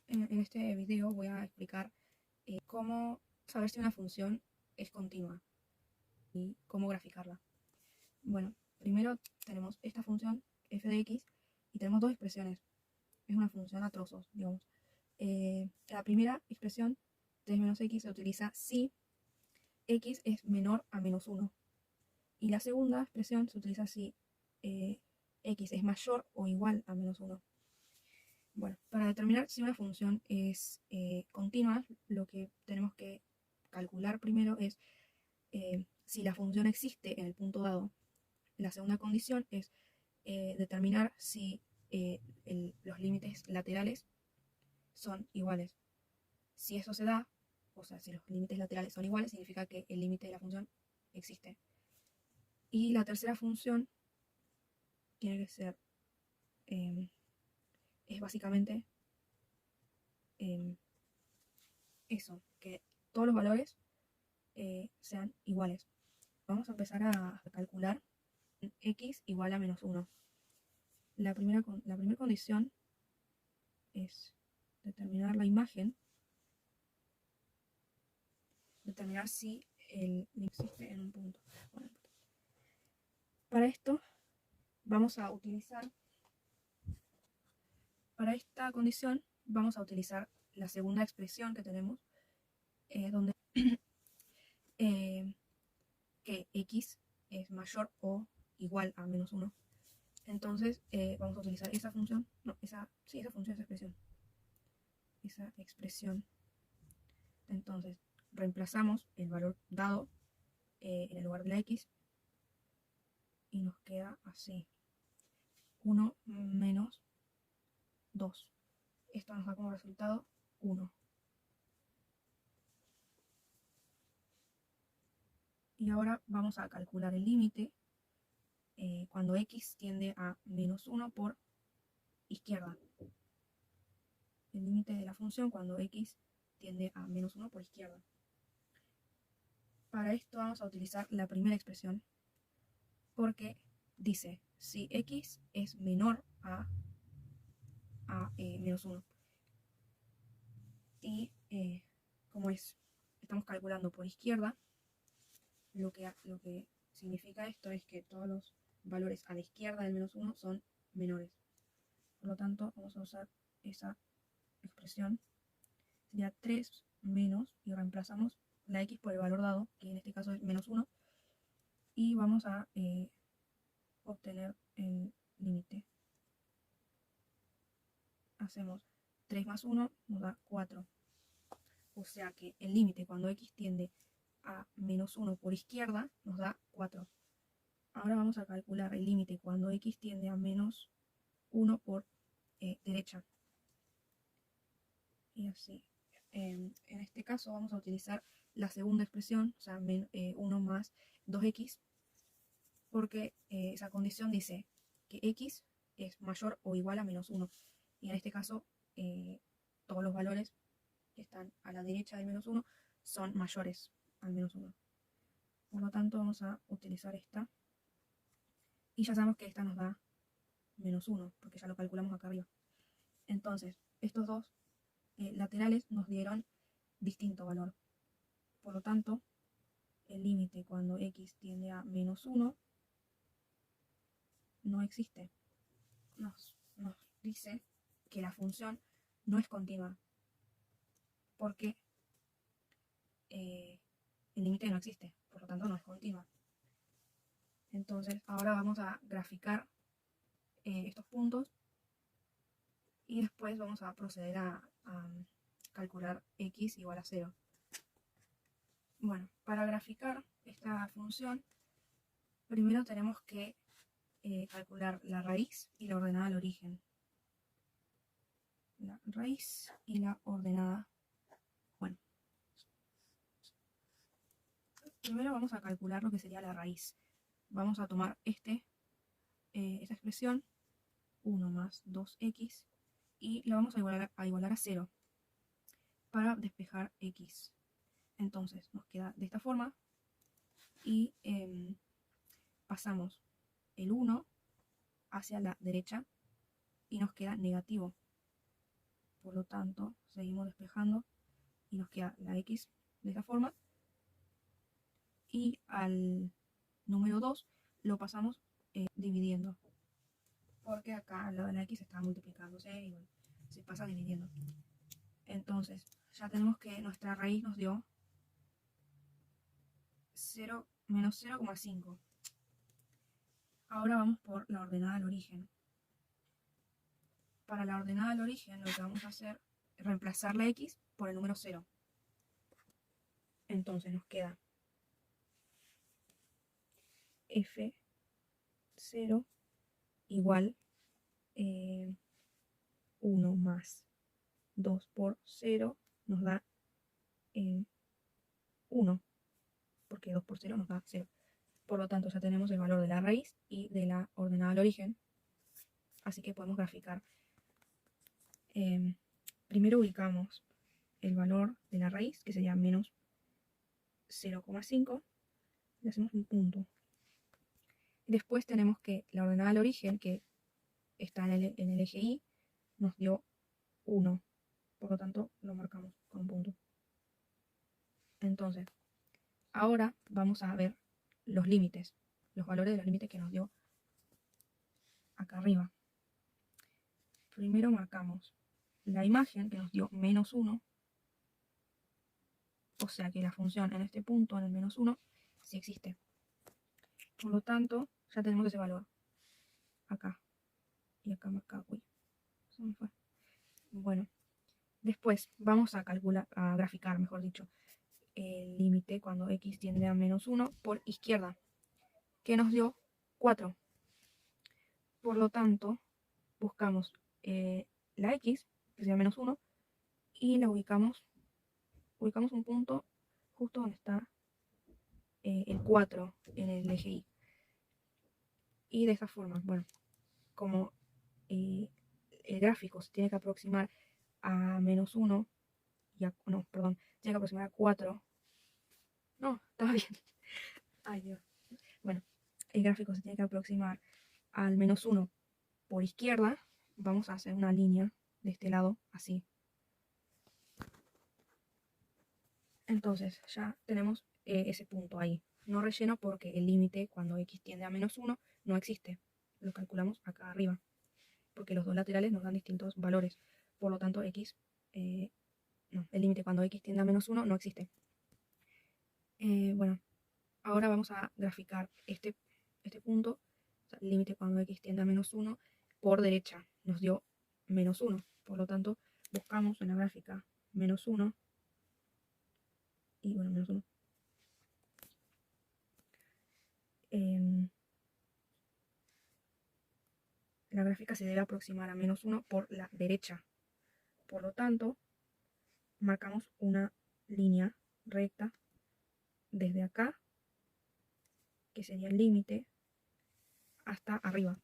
En este video voy a explicar cómo saber si una función es continua y cómo graficarla. Bueno, primero tenemos esta función f de x y tenemos dos expresiones. Es una función a trozos, digamos. La primera expresión, 3 menos x, se utiliza si x es menor a menos 1. Y la segunda expresión se utiliza si x es mayor o igual a menos 1. Bueno, para determinar si una función es continua, lo que tenemos que calcular primero es si la función existe en el punto dado. La segunda condición es determinar si los límites laterales son iguales. Si eso se da, o sea, si los límites laterales son iguales, significa que el límite de la función existe. Y la tercera función tiene que ser, es básicamente eso, que todos los valores sean iguales. Vamos a empezar a calcular x igual a menos 1. La primera condición es determinar la imagen, determinar si el existe en un punto. Bueno, para esto vamos a utilizar, para esta condición vamos a utilizar la segunda expresión que tenemos, donde que x es mayor o igual a menos 1. Entonces vamos a utilizar esa función, no, esa expresión. Entonces reemplazamos el valor dado en el lugar de la x y nos queda así, 1 menos 2. Esto nos da como resultado 1. Y ahora vamos a calcular el límite cuando x tiende a menos 1 por izquierda. El límite de la función cuando x tiende a menos 1 por izquierda. Para esto vamos a utilizar la primera expresión, porque dice si x es menor a menos 1. Y como estamos calculando por izquierda, lo que significa esto es que todos los valores a la izquierda del menos 1 son menores. Por lo tanto, vamos a usar esa expresión. Sería 3 menos, y reemplazamos la x por el valor dado, que en este caso es menos 1, y vamos a obtener el límite. Hacemos 3 más 1 nos da 4. O sea que el límite cuando x tiende a menos 1 por izquierda nos da 4. Ahora vamos a calcular el límite cuando x tiende a menos 1 por derecha. Y así. En este caso vamos a utilizar la segunda expresión, o sea, 1 más 2x, porque esa condición dice que x es mayor o igual a menos 1. Y en este caso, todos los valores que están a la derecha del menos 1 son mayores al menos 1. Por lo tanto, vamos a utilizar esta. Y ya sabemos que esta nos da menos 1, porque ya lo calculamos acá arriba. Entonces, estos dos laterales nos dieron distinto valor. Por lo tanto, el límite cuando x tiende a menos 1 no existe. Nos dice que la función no es continua, porque el límite no existe, por lo tanto no es continua. Entonces ahora vamos a graficar estos puntos y después vamos a proceder a calcular x igual a 0. Bueno, para graficar esta función, primero tenemos que calcular la raíz y la ordenada al origen. La raíz y la ordenada. Bueno, primero vamos a calcular lo que sería la raíz. Vamos a tomar esta expresión, 1 más 2x, y la vamos a igualar a 0 para despejar x. Entonces nos queda de esta forma y pasamos el 1 hacia la derecha y nos queda negativo. Por lo tanto, seguimos despejando y nos queda la x de esta forma. Y al número 2 lo pasamos dividiendo. Porque acá al lado de la x está multiplicándose y bueno, se pasa dividiendo. Entonces, ya tenemos que nuestra raíz nos dio 0 menos 0,5. Ahora vamos por la ordenada al origen. Para la ordenada al origen lo que vamos a hacer es reemplazar la x por el número 0. Entonces nos queda f0 igual 1 más 2 por 0 nos da 1, porque 2 por 0 nos da 0. Por lo tanto, ya tenemos el valor de la raíz y de la ordenada al origen. Así que podemos graficar. Primero ubicamos el valor de la raíz, que sería menos 0,5. Le hacemos un punto. Después tenemos que la ordenada al origen, que está en el eje Y, nos dio 1. Por lo tanto, lo marcamos con un punto. Entonces, ahora vamos a ver los límites, los valores de los límites que nos dio acá arriba. Primero marcamos la imagen que nos dio menos 1, o sea que la función en este punto, en el menos 1, sí existe. Por lo tanto, ya tenemos ese valor acá y acá marcado. Uy, se me fue. Bueno, después vamos a calcular, a graficar, mejor dicho, el límite cuando x tiende a menos 1 por izquierda, que nos dio 4. Por lo tanto, buscamos la x, que sería menos 1, y la ubicamos un punto justo donde está el 4 en el eje Y. Y de esta forma, bueno, como el gráfico se tiene que aproximar a menos 1, no, perdón, tiene que aproximar a 4. No, estaba bien. Ay, Dios. Bueno, el gráfico se tiene que aproximar al menos 1 por izquierda. Vamos a hacer una línea de este lado, así. Entonces, ya tenemos ese punto ahí. No relleno porque el límite cuando x tiende a menos 1 no existe. Lo calculamos acá arriba. Porque los dos laterales nos dan distintos valores. Por lo tanto, no, el límite cuando x tiende a menos 1 no existe. Bueno, ahora vamos a graficar este punto, o sea, el límite cuando x tiende a menos 1 por derecha. Nos dio menos 1. Por lo tanto, buscamos en la gráfica menos 1 y bueno, menos 1. La gráfica se debe aproximar a menos 1 por la derecha. Por lo tanto, marcamos una línea recta desde acá, que sería el límite, hasta arriba.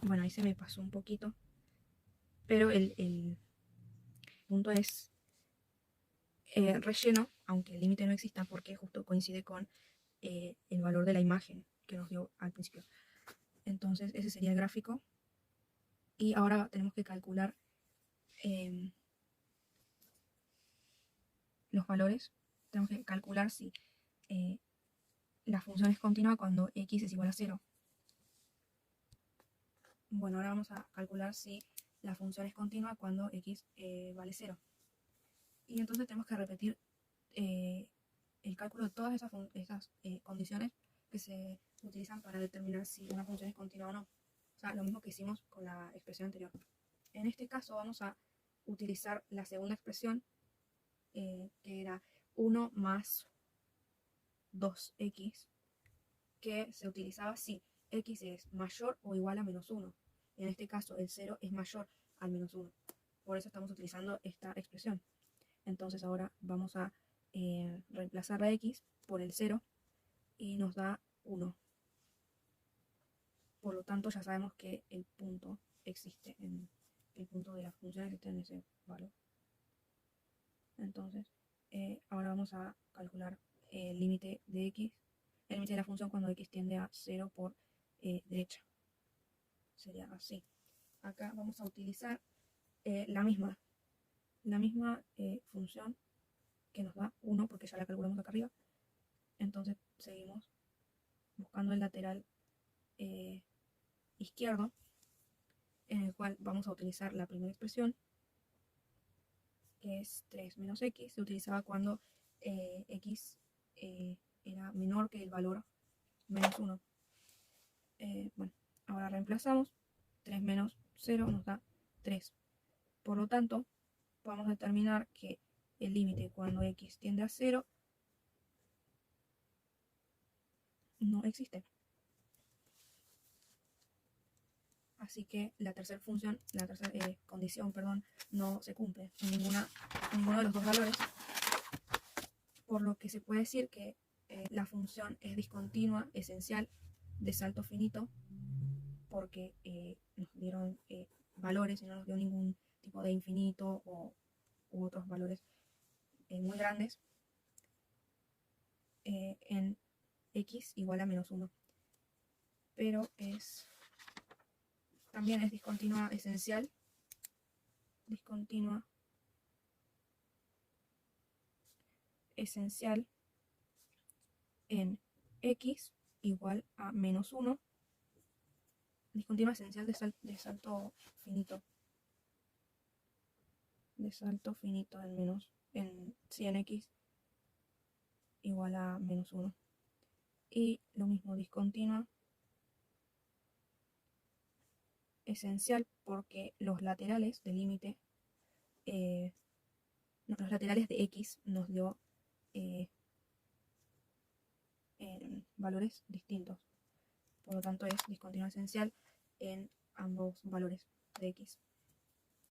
Bueno, ahí se me pasó un poquito, pero el punto es relleno, aunque el límite no exista, porque justo coincide con el valor de la imagen que nos dio al principio. Entonces ese sería el gráfico. Y ahora tenemos que calcular los valores. Tenemos que calcular si la función es continua cuando x es igual a 0. Bueno, ahora vamos a calcular si la función es continua cuando x vale 0. Y entonces tenemos que repetir el cálculo de todas esas condiciones que se utilizan para determinar si una función es continua o no. O sea, lo mismo que hicimos con la expresión anterior. En este caso vamos a utilizar la segunda expresión, que era 1 más 2x, que se utilizaba si x es mayor o igual a menos 1. En este caso el 0 es mayor al menos 1. Por eso estamos utilizando esta expresión. Entonces ahora vamos a reemplazar la x por el 0 y nos da 1. Por lo tanto ya sabemos que el punto existe, el punto de la función existe en ese valor. Entonces ahora vamos a calcular el límite de x, el límite de la función cuando x tiende a 0 por derecha. Sería así. Acá vamos a utilizar la misma función que nos da 1, porque ya la calculamos acá arriba. Entonces seguimos buscando el lateral izquierdo, en el cual vamos a utilizar la primera expresión, que es 3 menos x. Se utilizaba cuando x era menor que el valor menos 1. Bueno, ahora reemplazamos. 3 menos 0 nos da 3. Por lo tanto, vamos a determinar que el límite cuando x tiende a 0 no existe. Así que la tercera condición, no se cumple en ninguno de los dos valores. Por lo que se puede decir que la función es discontinua esencial de salto finito, porque nos dieron valores y no nos dio ningún tipo de infinito u otros valores muy grandes en x igual a menos 1. Pero también es discontinua esencial, en x igual a menos 1, discontinua esencial de salto finito, en x igual a menos 1. Y lo mismo, discontinua esencial, porque los laterales del límite, los laterales de x nos dio valores distintos. Por lo tanto, es discontinua esencial en ambos valores de x.